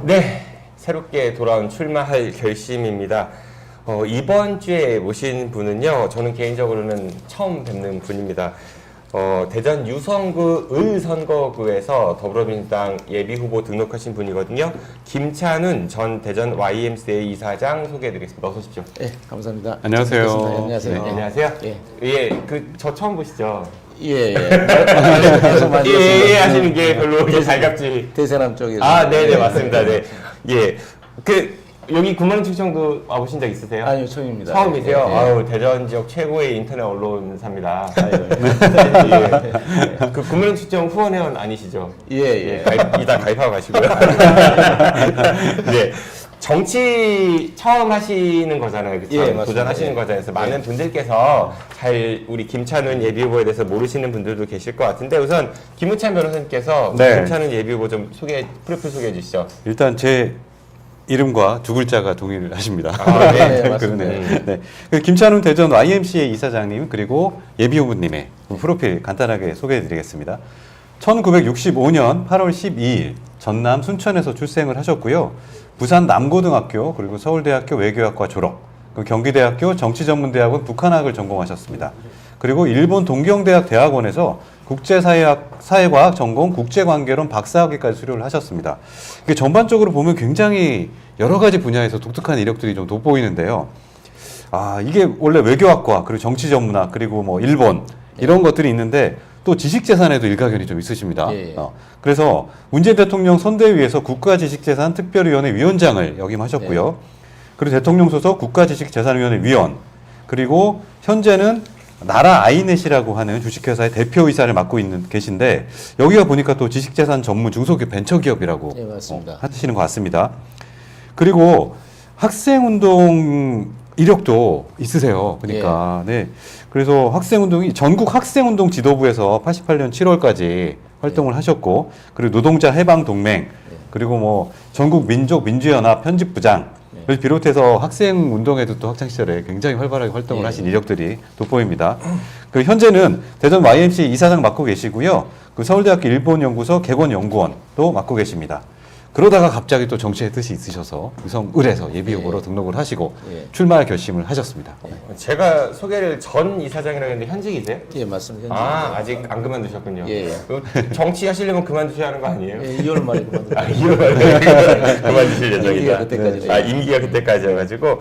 네, 새롭게 돌아온 출마할 결심입니다. 이번 주에 모신 분은요, 저는 개인적으로는 처음 뵙는 분입니다. 대전 유성구 을선거구에서 더불어민주당 예비후보 등록하신 분이거든요. 김찬훈 전 대전 YMCA 이사장 소개해드리겠습니다. 어서 오십시오. 네, 감사합니다. 안녕하세요. 안녕하세요. 네, 안녕하세요. 예. 예, 저 처음 보시죠? 예. 예, 하시는 게 별로 달갑지. 대세남 쪽에서. 아, 네네, 맞습니다. 네. 예. 여기 구만원 충청도 와보신 적 있으세요? 아니요, 처음입니다. 처음이세요? 예, 예. 아우, 대전 지역 최고의 인터넷 언론사입니다. 아유, 예. 구만원 충청 후원회원 아니시죠? 예. 이따 가입하고 가시고요. 네. 정치 처음 하시는 거잖아요. 그쵸? 예, 맞습니다. 도전하시는 예. 거잖아요. 그래서 많은 분들께서 잘 우리 김찬훈 예비후보에 대해서 모르시는 분들도 계실 것 같은데 우선 김우찬 변호사님께서 네. 김찬훈 예비후보 좀 프로필 소개해 주시죠. 일단 제 이름과 두 글자가 동의를 하십니다. 아, 네, 맞습니다. 그러네요. 네. 김찬훈 대전 YMCA 이사장님 그리고 예비후보님의 프로필 간단하게 소개해드리겠습니다. 1965년 8월 12일 전남 순천에서 출생을 하셨고요. 부산 남고등학교 그리고 서울대학교 외교학과 졸업, 경기대학교 정치전문대학원 북한학을 전공하셨습니다. 그리고 일본 동경대학 대학원에서 사회과학 전공 국제관계론 박사학위까지 수료를 하셨습니다. 이게 전반적으로 보면 굉장히 여러 가지 분야에서 독특한 이력들이 좀 돋보이는데요. 이게 원래 외교학과 그리고 정치전문학 그리고 뭐 일본 이런 것들이 있는데 또 지식재산에도 일가견이 좀 있으십니다. 예. 그래서 문재인 대통령 선대위에서 국가지식재산 특별위원회 위원장을 역임하셨고요. 그리고 대통령 소속 국가지식재산위원회 위원, 그리고 현재는 나라 아이넷이라고 하는 주식회사의 대표이사를 맡고 계신데 여기가 보니까 또 지식재산 전문 중소기업 벤처기업이라고 네, 맞습니다. 하시는 것 같습니다. 그리고 학생운동 이력도 있으세요. 그러니까 네. 그래서 학생운동이 전국 학생운동 지도부에서 88년 7월까지 활동을 하셨고, 그리고 노동자 해방동맹, 그리고 뭐 전국 민족민주연합 편집부장을 비롯해서 학생운동에도 또 학창 시절에 굉장히 활발하게 활동을 하신 이력들이 돋보입니다. 그 현재는 대전 YMCA 이사장 맡고 계시고요. 그 서울대학교 일본연구소 개원연구원도 맡고 계십니다. 그러다가 갑자기 또 정치의 뜻이 있으셔서 유성을에서 예비후보로 등록을 하시고 출마할 결심을 하셨습니다. 제가 소개를 전 이사장이라고 했는데 현직이세요? 예, 맞습니다. 아직 안 그만두셨군요. 예. 정치 하시려면 그만두셔야 하는 거 아니에요? 예, 2월 말에 그만두고. 2월 말에 그만두실 예정이다. 임기가 그때까지죠. 임기가 그때까지여가지고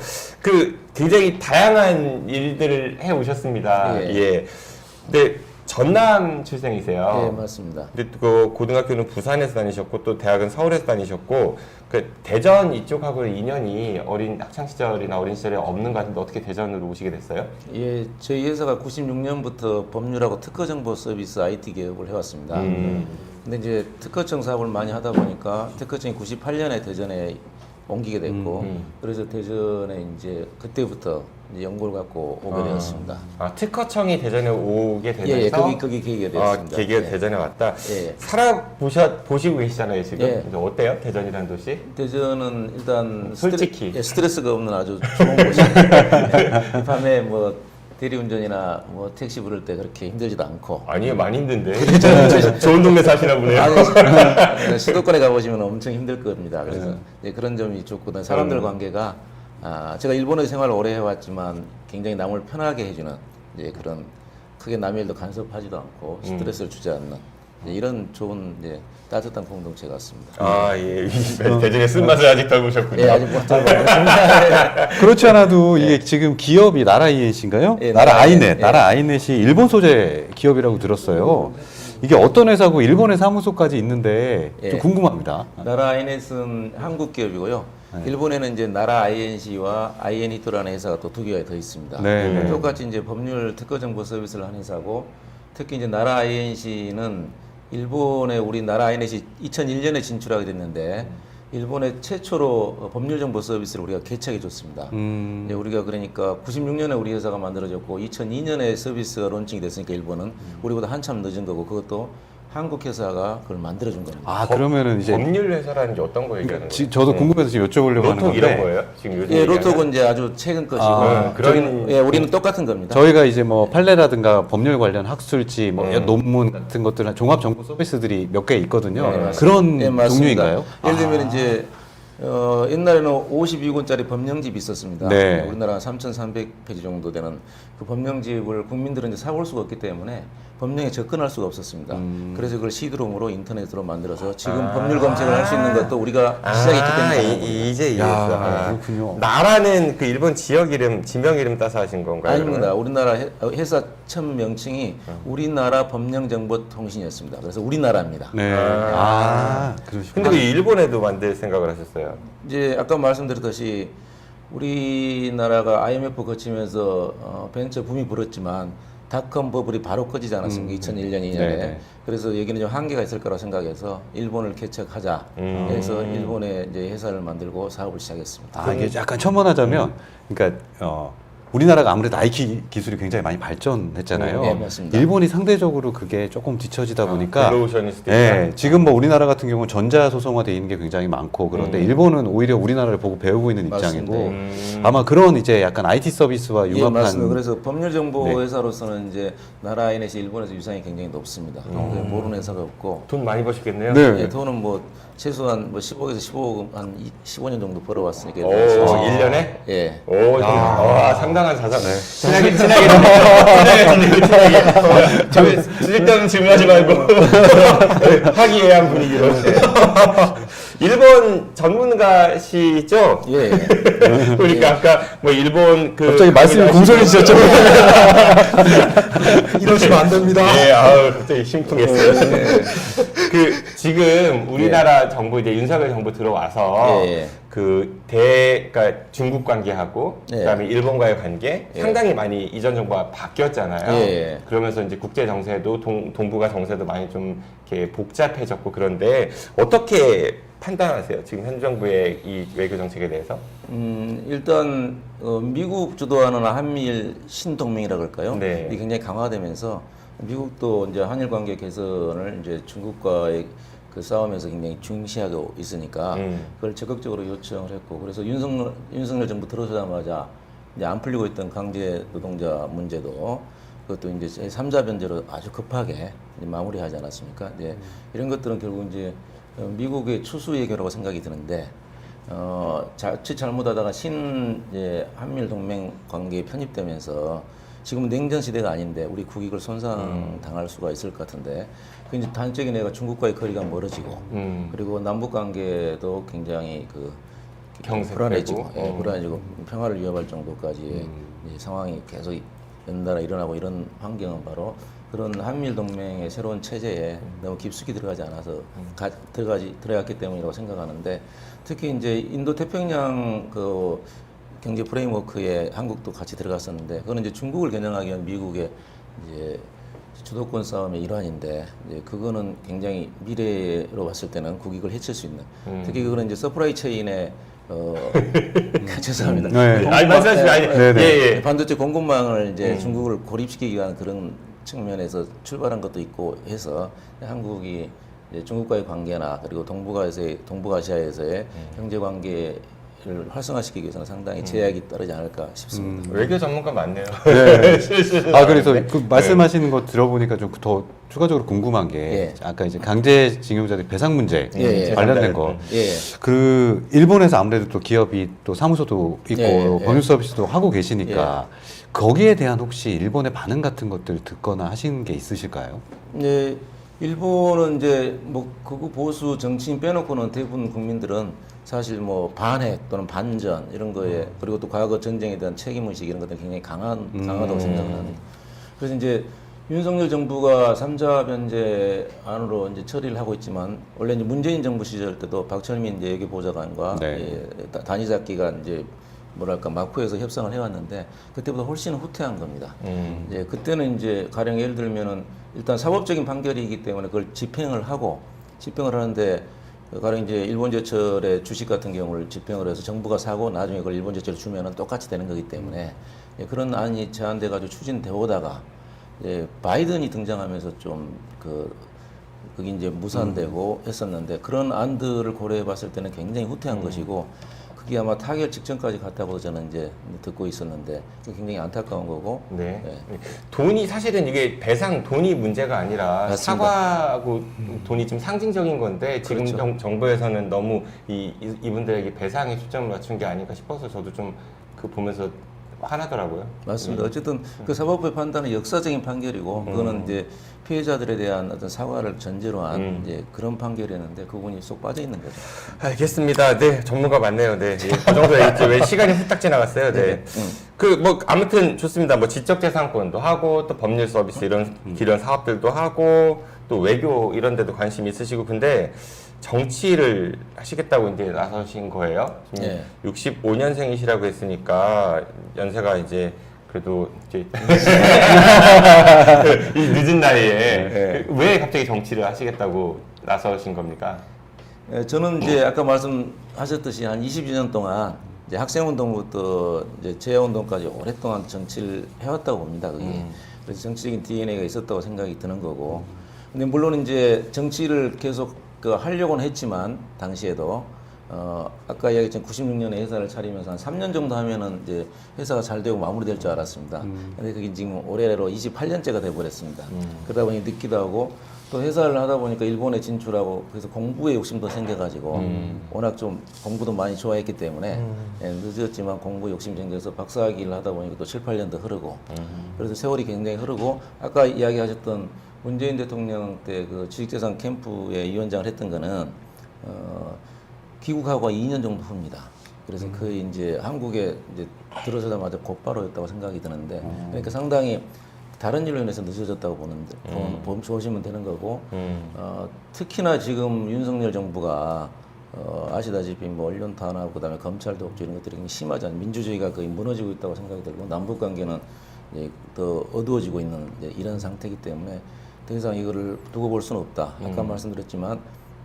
굉장히 다양한 일들을 해 오셨습니다. 예. 근데 전남 출생이세요. 예, 맞습니다. 근데 그 고등학교는 부산에서 다니셨고 또 대학은 서울에서 다니셨고 대전 이쪽하고 인연이 어린 학창 시절이나 어린 시절에 없는 것 같은데 어떻게 대전으로 오시게 됐어요? 예, 저희 회사가 96년부터 법률하고 특허정보 서비스 IT 개업을 해왔습니다. 근데 이제 특허청 사업을 많이 하다 보니까 특허청이 98년에 대전에 옮기게 됐고, 그래서 대전에 이제 그때부터 이제 연구를 갖고 오게 되었습니다. 특허청이 대전에 오게 되면서 거기 계기가 되었습니다. 계기가 대전에 왔다. 예. 보시고 계시잖아요 지금. 예. 근데 어때요 대전이라는 도시? 대전은 일단 솔직히. 스트레스가 없는 아주 좋은 곳이에요. 밤에 뭐 대리운전이나 뭐 택시 부를 때 그렇게 힘들지도 않고. 아니요, 많이 힘든데. 좋은 동네 사시나 보네요. 아니, 수도권에 가보시면 엄청 힘들 겁니다. 그래서 그런 점이 좋거든. 사람들 관계가 제가 일본에 생활을 오래 해왔지만 굉장히 남을 편하게 해주는 이제 그런 크게 남의 일도 간섭하지도 않고 스트레스를 주지 않는 이런 좋은 따뜻한 공동체 같습니다. 예. 대전의 쓴맛을 아직 덜 보셨군요. 예, 아직 못잘 모르겠습니다. 그렇지 않아도 이게 지금 기업이 나라 이넷인가요? 예, 나라 아이넷. 예. 나라 아이넷이 일본 소재 기업이라고 들었어요. 이게 어떤 회사고 일본에 사무소까지 있는데 좀 궁금합니다. 나라 아이넷은 한국 기업이고요. 일본에는 이제 나라 INC와 IN히토라는 회사가 또 두 개가 더 있습니다. 네. 똑같이 이제 법률 특허 정보 서비스를 하는 회사고, 특히 이제 나라 INC는 일본에 우리 나라 아이넷이 2001년에 진출하게 됐는데 일본에 최초로 법률 정보 서비스를 우리가 개척해 줬습니다. 이제 우리가 그러니까 96년에 우리 회사가 만들어졌고 2002년에 서비스가 론칭이 됐으니까 일본은 우리보다 한참 늦은 거고, 그것도 한국 회사가 그걸 만들어준 겁니다. 아 그러면은 이제 법률 회사라는 게 어떤 거 얘기하는 거예요? 저도 궁금해서 지금 여쭤보려고 하는 로톡 건데 이런 거예요? 지금 요즘 예, 얘기하는? 로톡은 이제 아주 최근 것이고, 아, 그런- 예, 우리는 똑같은 겁니다. 저희가 이제 뭐 판례라든가 법률 관련 학술지 뭐 음. 논문 같은 것들 종합 정보 서비스들이 몇 개 있거든요. 네, 맞습니다. 그런 예, 맞습니다. 종류인가요? 예를 들면 이제 옛날에는 52권짜리 법령집이 있었습니다. 네. 우리나라 3,300페이지 정도 되는 그 법령집을 국민들은 이제 사볼 수가 없기 때문에 법령에 접근할 수가 없었습니다. 그래서 그걸 CD롬으로 인터넷으로 만들어서 지금 법률 검색을 할 수 있는 것도 우리가 시작했기 때문에 이제 야, 이해했어. 아. 그렇군요. 나라는 그 일본 지역 이름, 지명 이름 따서 하신 건가요? 아닙니다. 우리나라 회사 첫 명칭이 우리나라 법령정보통신이었습니다. 그래서 우리나라입니다. 네. 그러시군요. 근데 왜 일본에도 만들 생각을 하셨어요? 이제 아까 말씀드렸듯이 우리나라가 IMF 거치면서 벤처 붐이 불었지만 닷컴 버블이 바로 꺼지지 않았습니까? 2001년, 2년에. 네네. 그래서 여기는 좀 한계가 있을 거라고 생각해서 일본을 개척하자 해서 일본에 이제 회사를 만들고 사업을 시작했습니다. 아, 이게 약간 첨언하자면, 그러니까 우리나라가 아무래도 IT 기술이 굉장히 많이 발전했잖아요. 네, 맞습니다. 일본이 상대적으로 그게 조금 뒤처지다 보니까, 블루오션일 수도 예, 있다. 지금 뭐 우리나라 같은 경우는 전자 소송화돼 있는 게 굉장히 많고 그런데 일본은 오히려 우리나라를 보고 배우고 있는 맞습니다. 입장이고 아마 그런 이제 약간 IT 서비스와 예, 융합한 맞습니다. 그래서 법률정보 네. 회사로서는 이제 나라 인에서 일본에서 유상이 굉장히 높습니다. 모르는 회사가 없고 돈 많이 버시겠네요. 네. 예, 돈은 뭐 최소한 뭐 10억에서 15억 한 15년 정도 벌어왔으니까 오, 일본에서. 1년에? 예. 오, 와, 상당한 자산. 친하게 친하게 쓸데없는 질문하지 말고 화기애애한 분위기로. 일본 전문가시죠? 예. 그러니까 아까 뭐 일본 그 갑자기 말씀이 공손해지셨죠? 이러시면 안 됩니다. 네, 아우 갑자기 심쿵했어요. 그 지금 우리나라 정부 이제 윤석열 정부 들어와서 예. 그러니까 중국 관계하고 예. 그다음에 일본과의 관계 예. 상당히 많이 이전 정부와 바뀌었잖아요. 예. 그러면서 이제 국제 정세도 동북아 정세도 많이 좀 이렇게 복잡해졌고 그런데 어떻게 판단하세요? 지금 현 정부의 이 외교 정책에 대해서? 일단 미국 주도하는 한미일 신동맹이라 그럴까요? 네. 이게 굉장히 강화되면서 미국도 이제 한일 관계 개선을 이제 중국과의 그 싸움에서 굉장히 중시하고 있으니까 그걸 적극적으로 요청을 했고 그래서 윤석열 정부 들어서자마자 이제 안 풀리고 있던 강제 노동자 문제도 그것도 이제 제3자 변제로 아주 급하게 이제 마무리하지 않았습니까? 이제 이런 것들은 결국 이제 미국의 추수 외교라고 생각이 드는데 자칫 잘못하다가 이제 한미일 동맹 관계에 편입되면서 지금 냉전 시대가 아닌데 우리 국익을 손상당할 수가 있을 것 같은데 그 이제 단적인 애가 중국과의 거리가 멀어지고 그리고 남북 관계도 굉장히 그 경색되고. 불안해지고 불안해지고 평화를 위협할 정도까지 이제 상황이 계속 연달아 일어나고 이런 환경은 바로 그런 한미일 동맹의 새로운 체제에 너무 깊숙이 들어가지 않아서 들어갔기 때문이라고 생각하는데 특히 이제 인도 태평양 그 경제 프레임워크에 한국도 같이 들어갔었는데 그거는 이제 중국을 겨냥하기 위한 미국의 이제 주도권 싸움의 일환인데 이제 그거는 굉장히 미래로 봤을 때는 국익을 해칠 수 있는 특히 그거는 이제 서프라이 체인의 죄송합니다. 네. 아니 말씀하시면 아니. 네, 네. 예. 반도체 공급망을 이제 중국을 고립시키기 위한 그런 측면에서 출발한 것도 있고 해서 한국이 이제 중국과의 관계나 그리고 동북아시아에서의 경제 관계를 활성화시키기 위해서는 상당히 제약이 따르지 않을까 싶습니다. 외교 전문가 맞네요. 네. 실실. 아 그래서 그 말씀하시는 거 들어보니까 좀 더 추가적으로 궁금한 게 예. 아까 이제 강제징용자들 배상 문제 예, 예. 관련된 거. 예. 그 일본에서 아무래도 또 기업이 또 사무소도 있고 예, 예. 법률 서비스도 하고 계시니까 거기에 대한 혹시 일본의 반응 같은 것들 듣거나 하신 게 있으실까요? 네, 일본은 이제 뭐 극우 보수 정치인 빼놓고는 대부분 국민들은 사실 뭐 반핵 또는 반전 이런 거에 그리고 또 과거 전쟁에 대한 책임의식 이런 것들 굉장히 강하다고 생각을 합니다. 그래서 이제 윤석열 정부가 3자 변제 안으로 이제 처리를 하고 있지만 원래 이제 문재인 정부 시절 때도 박철민 이제 외교보좌관과 네. 단위잡기가 이제 뭐랄까 마쿠에서 협상을 해왔는데 그때보다 훨씬 후퇴한 겁니다. 이제 그때는 이제 가령 예를 들면은 일단 사법적인 판결이기 때문에 그걸 집행을 하는데 가령 이제 일본제철의 주식 같은 경우를 집행을 해서 정부가 사고 나중에 그걸 일본제철 주면은 똑같이 되는 거기 때문에 그런 안이 제안돼 가지고 추진돼 오다가 바이든이 등장하면서 좀 그 그게 이제 무산되고 했었는데 그런 안들을 고려해 봤을 때는 굉장히 후퇴한 것이고 그게 아마 타결 직전까지 갔다고 저는 이제 듣고 있었는데 그게 굉장히 안타까운 거고. 네. 네. 돈이 사실은 이게 배상 돈이 문제가 아니라 맞습니다. 사과하고 돈이 좀 상징적인 건데 지금 그렇죠. 정부에서는 너무 이분들에게 배상에 초점을 맞춘 게 아닌가 싶어서 저도 좀 그 보면서 화나더라고요. 맞습니다. 어쨌든 그 사법부의 판단은 역사적인 판결이고 그거는 이제 피해자들에 대한 어떤 사과를 전제로 한 이제 그런 판결이었는데 그 부분이 쏙 빠져 있는 거죠. 알겠습니다. 네, 전문가 맞네요. 네, 예, 그 정도 얘기지. 왜 시간이 후딱 지나갔어요? 네. 그 뭐 아무튼 좋습니다. 뭐 지적재산권도 하고 또 법률 서비스 이런 사업들도 하고 또 외교 이런 데도 관심 있으시고 근데 정치를 하시겠다고 이제 나서신 거예요. 지금 네. 65년생이시라고 했으니까 연세가 이제 그래도 이제 이 늦은 나이에 왜 갑자기 정치를 하시겠다고 나서신 겁니까? 예, 저는 이제 아까 말씀하셨듯이 한 20년 동안 이제 학생운동부터 이제 재야운동까지 오랫동안 정치를 해왔다고 봅니다. 그게. 그래서 정치적인 DNA가 있었다고 생각이 드는 거고. 근데 물론 이제 정치를 계속 하려고는 했지만 당시에도 아까 이야기했던 96년에 회사를 차리면서 한 3년 정도 하면은 이제 회사가 잘 되고 마무리될 줄 알았습니다. 근데 그게 지금 올해로 28년째가 돼버렸습니다. 그러다 보니 늦기도 하고 또 회사를 하다 보니까 일본에 진출하고 그래서 공부에 욕심도 생겨가지고 워낙 좀 공부도 많이 좋아했기 때문에 예, 늦었지만 공부 욕심 생겨서 박사학위를 하다 보니까 또 7, 8년도 흐르고 그래서 세월이 굉장히 흐르고 아까 이야기하셨던 문재인 대통령 때 그 지식재산 캠프의 위원장을 했던 거는 귀국하고 2년 정도 후입니다. 그래서 거의 이제 한국에 이제 들어서자마자 곧바로였다고 생각이 드는데 그러니까 상당히 다른 일로 인해서 늦어졌다고 보시면 되는 거고 특히나 지금 윤석열 정부가 아시다시피 뭐 언론 탄압 그다음에 검찰 독재 이런 것들이 굉장히 심하잖아요. 민주주의가 거의 무너지고 있다고 생각이 들고 남북 관계는 이제 더 어두워지고 있는 이제 이런 상태이기 때문에 더 이상 이거를 두고 볼 수는 없다. 아까 말씀드렸지만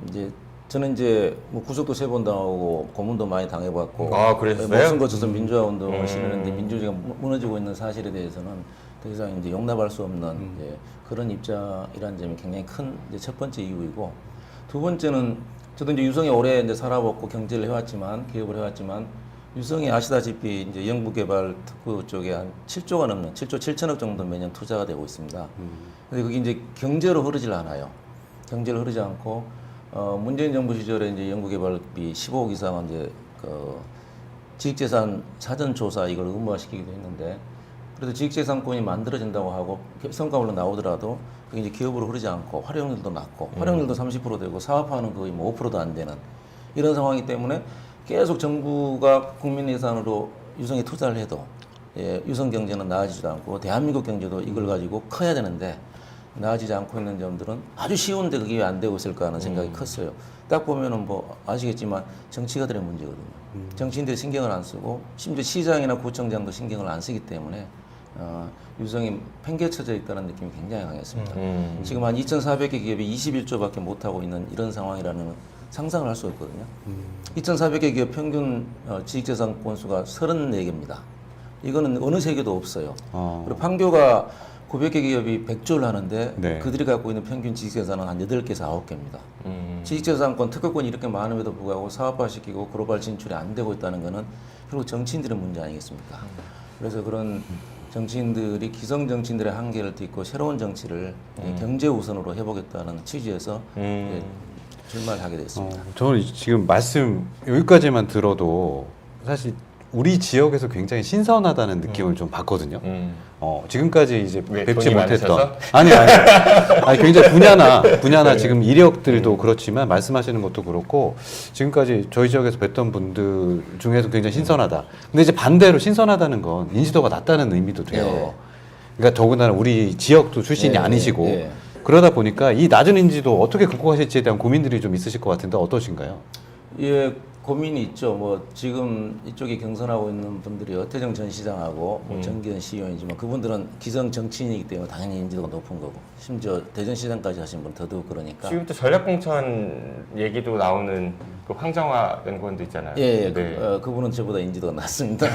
이제 저는 이제 뭐 구속도 3번 당하고 고문도 많이 당해봤고 아, 그랬어요? 목숨 거쳐서 민주화 운동을 실현했는데 민주주의가 무너지고 있는 사실에 대해서는 더 이상 이제 용납할 수 없는 이제 그런 입장이라는 점이 굉장히 큰 이제 첫 번째 이유이고 두 번째는 저도 이제 유성에 오래 이제 살아봤고 경제를 해왔지만 기업을 해왔지만 유성이 아시다시피 이제 연구개발 특구 쪽에 한 7조가 넘는 7조 7천억 정도 매년 투자가 되고 있습니다. 근데 그게 이제 경제로 흐르질 않아요. 경제로 흐르지 않고 문재인 정부 시절에 이제 연구개발비 15억 이상은 이제 그 지식재산 사전조사 이걸 의무화시키기도 했는데 그래도 지식재산권이 만들어진다고 하고 성과물로 나오더라도 그게 이제 기업으로 흐르지 않고 활용률도 낮고 활용률도 30% 되고 사업화는 거의 뭐 5%도 안 되는 이런 상황이기 때문에 계속 정부가 국민 예산으로 유성에 투자를 해도 예, 유성 경제는 나아지지도 않고 대한민국 경제도 이걸 가지고 커야 되는데 나아지지 않고 있는 점들은 아주 쉬운데 그게 왜 안 되고 있을까 하는 생각이 컸어요. 딱 보면은 뭐 아시겠지만 정치가들의 문제거든요. 정치인들이 신경을 안 쓰고 심지어 시장이나 구청장도 신경을 안 쓰기 때문에 유성이 팽개쳐져 있다는 느낌이 굉장히 강했습니다. 지금 한 2,400개 기업이 21조밖에 못하고 있는 이런 상황이라는 상상을 할 수 없거든요. 2,400개 기업 평균 지식재산 건수가 34개입니다. 이거는 어느 세계도 없어요. 그리고 판교가 900개 기업이 100조를 하는데 네. 그들이 갖고 있는 평균 지식재산은 한 8개에서 9개입니다. 지식재산권, 특허권이 이렇게 많음에도 불구하고 사업화시키고 글로벌 진출이 안 되고 있다는 것은 결국 정치인들의 문제 아니겠습니까? 그래서 그런 정치인들이 기성 정치인들의 한계를 딛고 새로운 정치를 경제 우선으로 해보겠다는 취지에서 출마를 하게 됐습니다. 저는 지금 말씀 여기까지만 들어도 사실 우리 지역에서 굉장히 신선하다는 느낌을 좀 받거든요. 지금까지 이제 왜, 뵙지 돈이 못했던 많으셔서? 아니 굉장히 분야나 지금 이력들도 그렇지만 말씀하시는 것도 그렇고 지금까지 저희 지역에서 뵀던 분들 중에서 굉장히 신선하다. 근데 이제 반대로 신선하다는 건 인지도가 낮다는 의미도 돼요. 예. 그러니까 더군다나 우리 지역도 출신이 예, 아니시고 예. 그러다 보니까 이 낮은 인지도 어떻게 극복하실지에 대한 고민들이 좀 있으실 것 같은데 어떠신가요? 예, 고민이 있죠. 뭐 지금 이쪽에 경선하고 있는 분들이 어태정 전 시장하고 뭐 정기현 시의원이지만 그분들은 기성 정치인이기 때문에 당연히 인지도가 높은 거고 심지어 대전시장까지 하신 분 더더욱 그러니까. 지금 또 전략공천 얘기도 나오는 그 황정화 연구원도 있잖아요. 예, 네. 그분은 저보다 인지도가 낮습니다.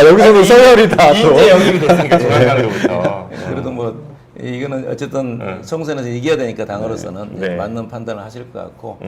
여기서는 서열이 다 또. 인재 영입이 됐으니까 중앙당으로부터. 그래도 뭐 이거는 어쨌든 총선에서 이겨야 되니까 당으로서는 네. 네. 맞는 판단을 하실 것 같고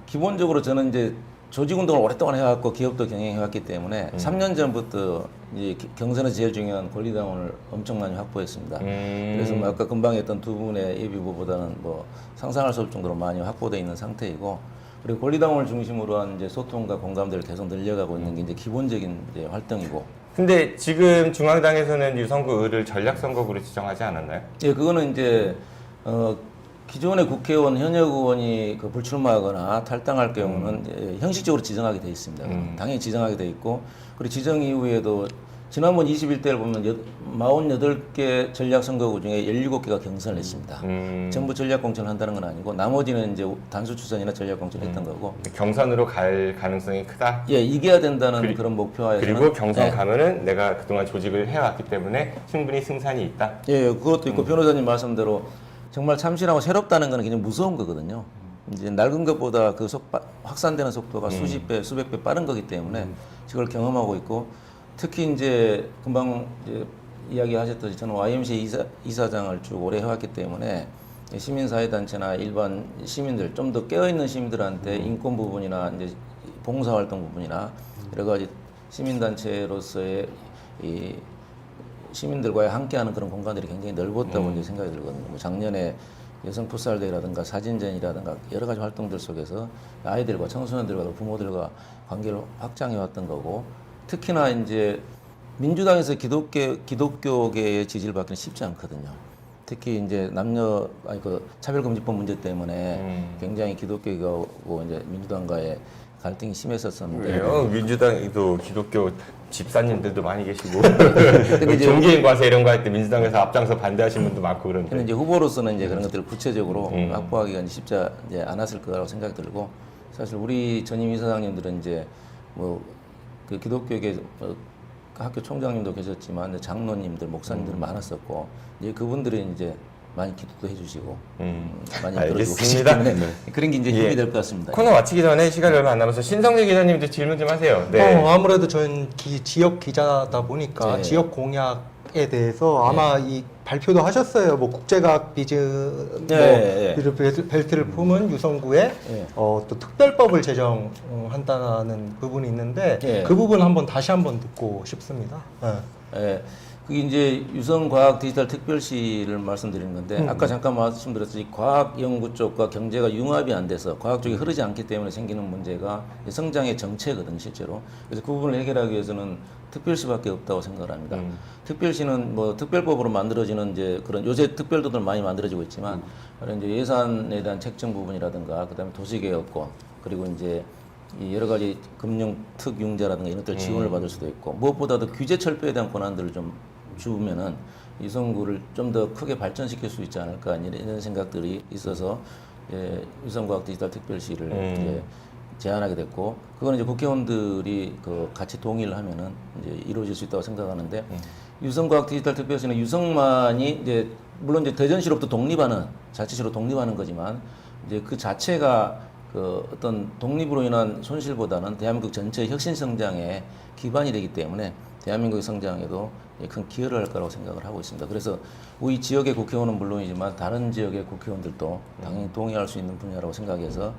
기본적으로 저는 이제 조직 운동을 오랫동안 해왔고 기업도 경영해왔기 때문에 3년 전부터 이제 경선에서 제일 중요한 권리당원을 엄청 많이 확보했습니다. 그래서 뭐 아까 금방 했던 두 분의 예비 후보보다는 뭐 상상할 수 없을 정도로 많이 확보되어 있는 상태이고 그리고 권리당원을 중심으로 한 이제 소통과 공감대를 계속 늘려가고 있는 게 이제 기본적인 이제 활동이고. 근데 지금 중앙당에서는 유성구 의를 전략선거구로 지정하지 않았나요? 예, 그거는 이제 기존의 국회의원 현역 의원이 그 불출마하거나 탈당할 경우는 이제 형식적으로 지정하게 돼 있습니다. 당연히 지정하게 돼 있고 그리고 지정 이후에도 지난번 21대를 보면 48개 전략선거구 중에 17개가 경선을 했습니다. 전부 전략공천을 한다는 건 아니고 나머지는 이제 단수 추천이나 전략공천을 했던 거고. 경선으로 갈 가능성이 크다. 예, 이겨야 된다는 그런 목표하에서는. 그리고 경선 예. 가면은 내가 그동안 조직을 해왔기 때문에 충분히 승산이 있다. 예, 그것도 있고 변호사님 말씀대로 정말 참신하고 새롭다는 거는 굉장히 무서운 거거든요. 이제 낡은 것보다 그 확산되는 속도가 수십 배, 수백 배 빠른 거기 때문에 그걸 경험하고 있고 특히 이제 금방 이제 이야기하셨듯이 저는 YMCA 이사장을 쭉 오래 해왔기 때문에 시민사회단체나 일반 시민들 좀 더 깨어있는 시민들한테 인권 부분이나 이제 봉사활동 부분이나 여러 가지 시민단체로서의 이 시민들과의 함께하는 그런 공간들이 굉장히 넓었다고 이제 생각이 들거든요. 뭐 작년에 여성 풋살대회라든가 사진전이라든가 여러 가지 활동들 속에서 아이들과 청소년들과 부모들과 관계를 확장해 왔던 거고 특히나 이제 민주당에서 기독교계의 지지를 받기는 쉽지 않거든요. 특히 이제 차별금지법 문제 때문에 굉장히 기독교계하고 이제 민주당과의 갈등이 심했었었는데. 왜요? 민주당에도 기독교 집사님들도 많이 계시고 근데 이제 종교인 과세 이런 거 할 때 민주당에서 앞장서 반대하시는 분도 많고 근데 그런데 이제 후보로서는 이제 그런 것들을 구체적으로 확보하기가 이제 쉽지 이제 않았을 거라고 생각이 들고 사실 우리 전임 이사장님들은 이제 뭐 그 기독교계 학교 총장님도 계셨지만 장로님들, 목사님들 많았었고 이제 그분들이 이제 많이 기도도 해주시고 많이 들어주고 계시기 알겠습니다. 때문에 그런 게 이제 힘이 예. 될 것 같습니다. 코너 마치기 전에 시간이 얼마 안 남아서 신성재 기자님도 질문 좀 하세요. 네. 아무래도 저는 지역 기자다 보니까 네. 지역 공약에 대해서 아마 이 발표도 하셨어요. 뭐 국제과학 비즈 네, 벨트를 품은 유성구에 네. 또 특별법을 제정한다는 부분이 있는데 네. 그 부분 한번 다시 한번 듣고 싶습니다. 네. 예, 그게 이제 유성과학 디지털 특별시를 말씀드리는 건데 아까 잠깐 말씀드렸듯이 과학 연구 쪽과 경제가 융합이 안 돼서 과학 쪽이 흐르지 않기 때문에 생기는 문제가 성장의 정체거든요, 실제로. 그래서 그 부분을 해결하기 위해서는 특별시밖에 없다고 생각을 합니다. 특별시는 뭐 특별법으로 만들어지는 이제 그런 요새 특별도들 많이 만들어지고 있지만 그런 이제 예산에 대한 책정 부분이라든가 그다음에 도시개혁권 그리고 이제 이 여러 가지 금융 특융자라든가 이런 것들 지원을 받을 수도 있고 무엇보다도 규제 철폐에 대한 권한들을 좀 주면은 유성구를 좀 더 크게 발전시킬 수 있지 않을까 이런 생각들이 있어서 유성과학 디지털 특별시를 이제 제안하게 됐고 그거는 이제 국회의원들이 그 같이 동의를 하면은 이제 이루어질 수 있다고 생각하는데 유성과학 디지털 특별시는 유성만이 이제 물론 이제 대전시로부터 독립하는 자치시로 독립하는 거지만 이제 그 자체가 그 어떤 독립으로 인한 손실보다는 대한민국 전체 혁신 성장에 기반이 되기 때문에 대한민국의 성장에도 큰 기여를 할 거라고 생각을 하고 있습니다. 그래서 우리 지역의 국회의원은 물론이지만 다른 지역의 국회의원들도 당연히 동의할 수 있는 분야라고 생각해서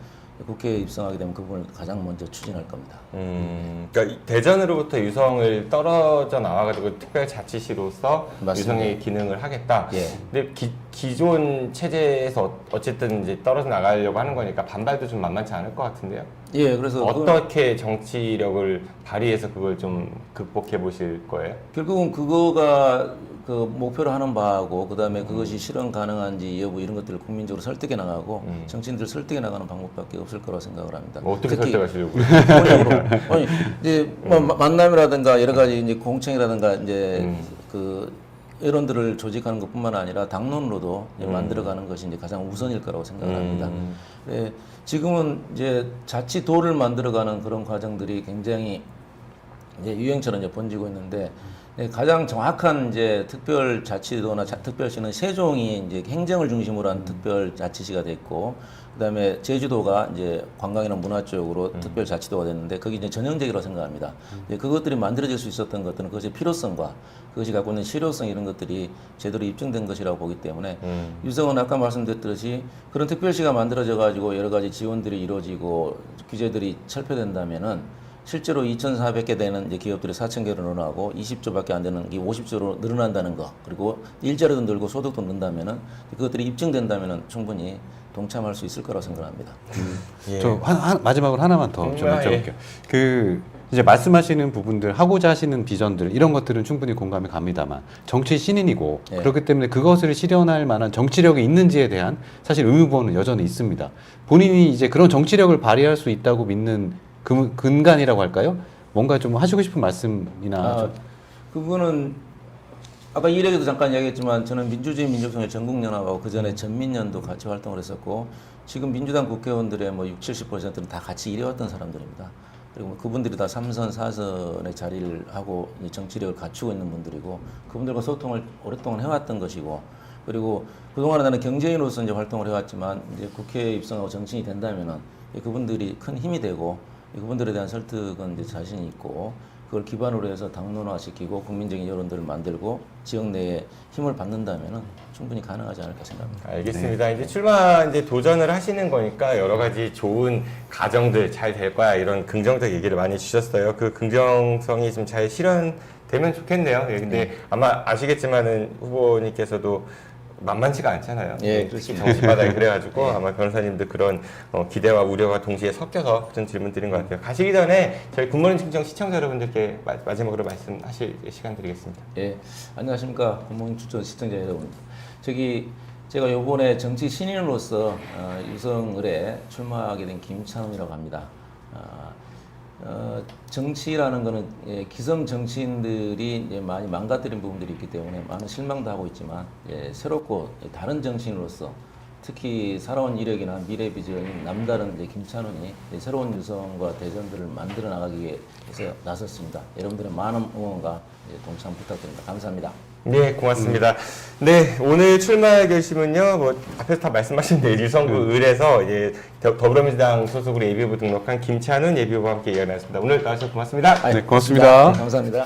국회에 입성하게 되면 그 부분을 가장 먼저 추진할 겁니다. 그러니까 대전으로부터 유성을 떨어져 나와가지고 특별자치시로서 맞습니다. 유성의 기능을 하겠다. 예. 근데 기존 체제에서 어쨌든 이제 떨어져 나가려고 하는 거니까 반발도 좀 만만치 않을 것 같은데요. 예, 그래서 어떻게 정치력을 발휘해서 그걸 좀 극복해 보실 거예요? 결국은 그거가 그 목표로 하는 바하고 그다음에 그것이 실현 가능한지 여부 이런 것들을 국민적으로 설득해 나가고 정치인들 설득해 나가는 방법밖에 없을 거라고 생각을 합니다. 뭐 어떻게 특히 설득하시려고요? 기본적으로 아니 이제 뭐 만남이라든가 여러 가지 이제 공청이라든가 이제 그 여론들을 조직하는 것뿐만 아니라 당론으로도 이제 만들어가는 것이 이제 가장 우선일 거라고 생각을 합니다. 예, 지금은 이제 자치도를 만들어가는 그런 과정들이 굉장히 이제 유행처럼 이제 번지고 있는데 네, 가장 정확한 이제 특별자치도나 특별시는 세종이 이제 행정을 중심으로 한 특별자치시가 됐고, 그다음에 제주도가 이제 관광이나 문화 쪽으로 특별자치도가 됐는데, 그게 이제 전형적이라고 생각합니다. 예, 그것들이 만들어질 수 있었던 것들은 그것의 필요성과 그것이 갖고 있는 실효성 이런 것들이 제대로 입증된 것이라고 보기 때문에 유성은 아까 말씀드렸듯이 그런 특별시가 만들어져 가지고 여러 가지 지원들이 이루어지고 규제들이 철폐된다면은 실제로 2,400개 되는 이제 기업들이 4,000개로 늘어나고 20조밖에 안 되는 게 50조로 늘어난다는 거, 그리고 일자리도 늘고 소득도 는다면은 그것들이 입증된다면은 충분히 동참할 수 있을 거라고 생각합니다. 예. 저 마지막으로 하나만 더 좀 정말, 여쭤볼게요. 그 이제 말씀하시는 부분들, 하고자 하시는 비전들 이런 것들은 충분히 공감이 갑니다만 정치 신인이고 예. 그렇기 때문에 그것을 실현할 만한 정치력이 있는지에 대한 사실 의무는 여전히 있습니다. 본인이 이제 그런 정치력을 발휘할 수 있다고 믿는 근간이라고 할까요? 뭔가 좀 하시고 싶은 말씀이나 좀. 그분은 아까 이력에도 잠깐 이야기했지만 저는 민주주의 민족성의 전국연합하고 그 전에 전민연도 같이 활동을 했었고, 지금 민주당 국회의원들의 뭐 60~70%는 다 같이 일해왔던 사람들입니다. 그리고 그분들이 다 3선, 4선의 자리를 하고 이 정치력을 갖추고 있는 분들이고, 그분들과 소통을 오랫동안 해왔던 것이고, 그리고 그동안에 나는 경제인으로서 이제 활동을 해왔지만 이제 국회에 입성하고 정치인이 된다면은 그분들이 큰 힘이 되고, 그분들에 대한 설득은 이제 자신이 있고, 그걸 기반으로 해서 당론화시키고 국민적인 여론들을 만들고 지역 내에 힘을 받는다면은 충분히 가능하지 않을까 생각합니다. 알겠습니다. 이제 출마 이제 도전을 하시는 거니까 여러 가지 좋은 가정들 잘 될 거야 이런 긍정적 얘기를 많이 주셨어요. 그 긍정성이 좀 잘 실현되면 좋겠네요. 예, 근데 아마 아시겠지만은 후보님께서도 만만치가 않잖아요. 예, 특히 정치 바닥에 그래가지고 아마 변호사님도 그런 기대와 우려가 동시에 섞여서 그런 질문 드린 것 같아요. 가시기 전에 저희 굿모닝 충청 시청자 여러분들께 마지막으로 말씀하실 시간 드리겠습니다. 예, 안녕하십니까 굿모닝 추천 시청자 여러분. 제가 요번에 정치 신인으로서 유성을에 출마하게 된 김찬훈이라고 합니다. 정치라는 거는 기성 정치인들이 이제 많이 망가뜨린 부분들이 있기 때문에 많은 실망도 하고 있지만 새롭고 다른 정치인으로서 특히 살아온 이력이나 미래 비전이 남다른 김찬훈이 새로운 유성과 대전들을 만들어 나가기 위해서 나섰습니다. 여러분들의 많은 응원과 동참 부탁드립니다. 감사합니다. 네, 고맙습니다. 네, 오늘 출마 결심은요, 뭐, 앞에서 다 말씀하신 대로 유성구 을에서 이제 더불어민주당 소속으로 예비후보 등록한 김찬훈 예비후보와 함께 이야기 나눴습니다. 오늘 나와주셔서 고맙습니다. 네, 고맙습니다. 감사합니다.